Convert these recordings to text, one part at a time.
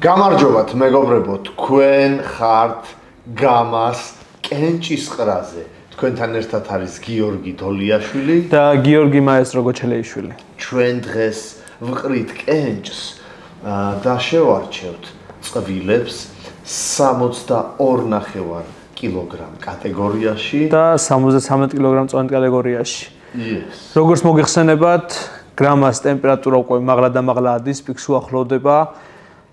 გამარჯობათ მეგობრებო, თქვენ ხართ გამას კენჭისყრაზე. თქვენთან ერთად არის გიორგი დოლიაშვილი და გიორგი მაესტრო გოჩელეიშვილი. ჩვენ დღეს ვყრით კენჭს და შევარჩევთ წყვილებს 62.5 კილოგრამ კატეგორიაში და 73 კილოგრამ წონით კატეგორიაში. Yes. როგორც მოგიხსენებათ, გრამას ტემპერატურა უკვე მაღლა და მაღლა ადის, პიკს უახლოვდება.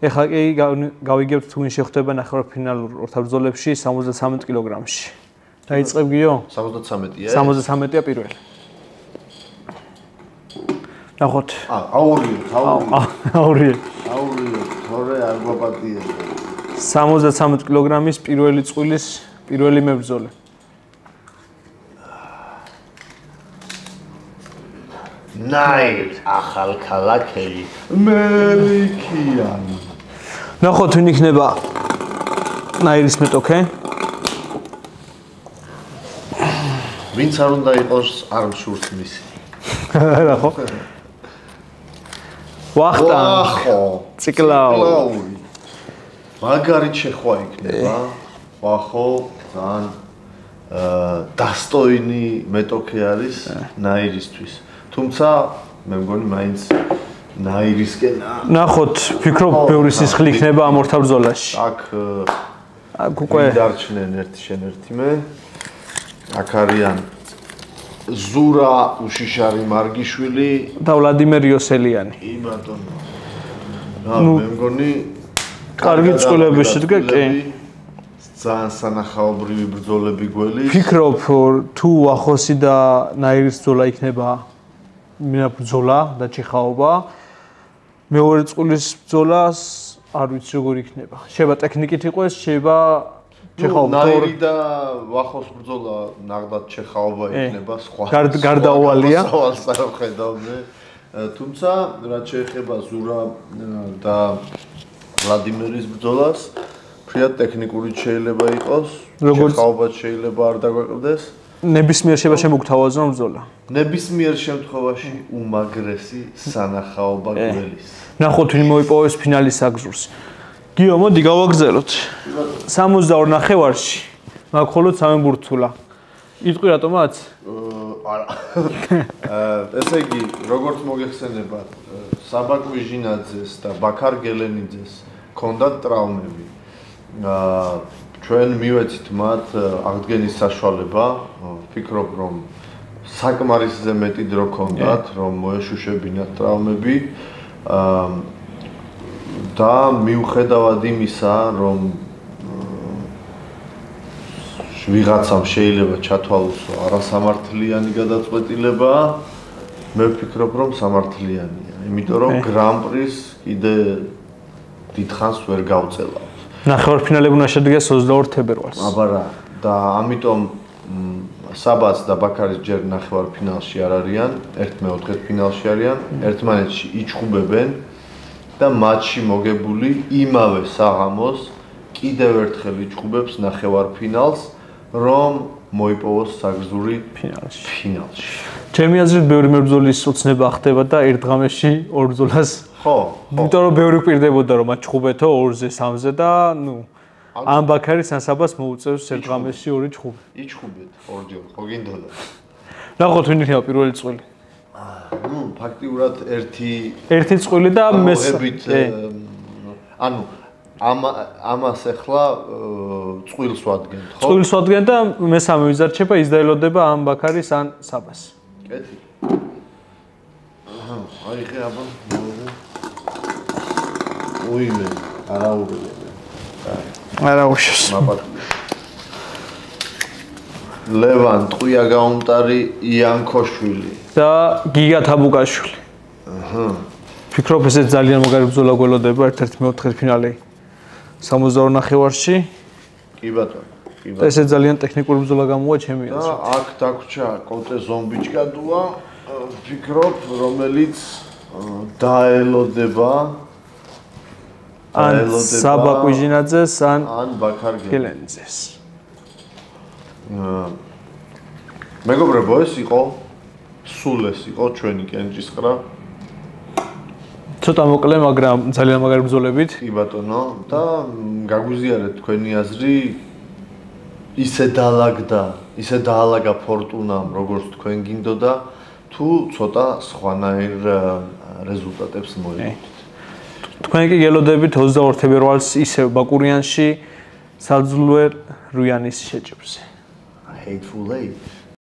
ეხლა კი გავიგებთ თუ ვინ შეხვდება ნახევარფინალურ ორთაბრძოლებში 73 კილოგრამში. დაიწყებ გიო? 73-ია. 73-ია პირველი. ნახოთ. აურიო. თორე არ გვაპატიებია. 73 კილოგრამის პირველი წყვილის პირველი მებრძოლი. ნაირ ახალქალაქელი მელიქიანი. ნახოთ ვინ იქნება ნაირის მეტოქე. ვინც არ უნდა იყოს არ მშურს მისი. ნახო. ვახტანგ. ციკლაური. მაგარი შეხვა იქნება. ვახო ძალიან დასტოინი მეტოქე არის ნაირისთვის. თუმცა მე მგონი მაინც ნაირისკენ ნახოთ ფიქრობ ბევრი სისხლი იქნება ამ ორთაბრძოლაში. აქ უკვე დარჩნენ ერთი შენ ერთი მე. აქ არიან ზურა უშიშარი მარგიშვილი და ვლადიმერ იოსელიანი. კი ბატონო. მე მგონი კარგი წყვილები შედგა, კი. ძალიან სანახაობრივი ბრძოლები გველი. ფიქრობ თუ ახოსი და ნაირის ბრძოლა იქნება ბრძოლა და ჩიხაობა. მეორე წყვილის ბრძოლას არ ვიცი როგორ იქნება. შეიძლება ტექნიკით იყოს, შეიძლება ჩეხაობა. ნაირი და ვახოს ბრძოლა ნახდათ ჩეხაობა იქნება სხვა. გარდაუვალია. ხედავდე. თუმცა რაც შეეხება ზურა და ვლადიმერის ბრძოლას, ფრიად ტექნიკური შეიძლება იყოს, ჩეხაობაც შეიძლება არ დაგვეყრდეს. ნებისმიერ შემთხვევაში შემოგთავაზონ ბრძოლა. ნებისმიერ შემთხვევაში უმაგრესი სანახაობა გველის. ნახოთ ვინ მოიპოვებს ფინალის აგზურს. გიო, მოდი გავაგზავნოთ. 62 ნახევარში მაგ ხოლოდ 3 ბურთულა. იტყვი რატომაც? არა. ესე იგი, როგორც მოგეხსენებათ, საბაკ ვიჟინაძეს და ბაქარ გელენიძეს ჰქონდათ ტრავმები. ჩვენ მივეცით მათ აღდგენის საშუალება, ვფიქრობ რომ საკმარისზე მეტი დრო ჰქონდათ, რომ მოეშუშებინათ ტრავმები და მიუხედავად იმისა, რომ ვიღაცამ შეიძლება ჩათვალოსო არასამართლიანი გადაწყვეტილება, მე ვფიქრობ რომ სამართლიანია, იმიტომ რომ გრან-პრის კიდე დიდხანს ვერ გავწელავ. ნახევარფინალები უნდა შედგეს 22 თებერვალს. აბარა და ამიტომ საბაც და ბაქარის ჯერ ნახევარფინალში არ არიან, ერთ-მეოთხედ ფინალში არიან, ერთმანეთში იჩხუბებენ და მატჩი მოგებული იმავე საღამოს კიდევ ერთხელ იჩხუბებს ნახევარფინალს, რომ მოიპოვოს საგზური ფინალში. ჩემი აზრით ბევრი მებრძოლის ოცნება ხდება და ერთ დღამში ორ ბრძოლას ხო. იმიტომ რომ ბევრი პირდებოდა რომ აჩხუბეთო 2-ზე 3-ზე და ამ ბაქარის ანსაბას მოუწევს ერთ დღამში ორი ჩხუბი. იჩხუბეთ ორჯერ, ხო გინდოდა. ნახოთ ვინ იქნება პირველი წყვილი. ფაქტიურად ერთი წყვილი და ანუ ამას ახლა წყვილს ვადგენთ, ხო? წყვილს ვადგენთ და მესამე ვიზარჩება, ის დაელოდება ამ ბაქარის ან საბას. კეთი. აი ხე აბა უიმე არაურელები. არაუშავს. ლევან ტყვია გაუმტარი იანქოშვილი და გიგა თაბუკაშვილი. ფიქრობ ესე ძალიან მაგარი ბრძოლა გველოდება ერთ-ერთი მეოთხე ფინალი 62 ნახევარში. კი ბატონო. და ესე ძალიან ტექნიკური ბრძოლა გამოვა ჩემი აზრით. აქ დაგვრჩა კოტე ზომბიჩკადუა, ფიქრობ რომელიც დაელოდება ან საბაკ ვიჟინაძეს ან ბაქარ გელენიძეს. მეგობრებო, ეს იყო სულ ეს იყო ჩვენი კენჭისყრა. ცოტა მოკლე, მაგრამ ძალიან მაგარი ბრძოლებით. კი ბატონო, და გაგვიზიარეთ თქვენი აზრი ისე დაალაგა ფორტუნამ, როგორც თქვენ გინდოდა, თუ ცოტა სხვანაირ რეზულტატებს მოიგებთ. თქვენ კი გელოდებით 22 თებერვალს ისევ ბაკურიანში საძულვერ რუიანის შეჭრებზე. Hateful Eight.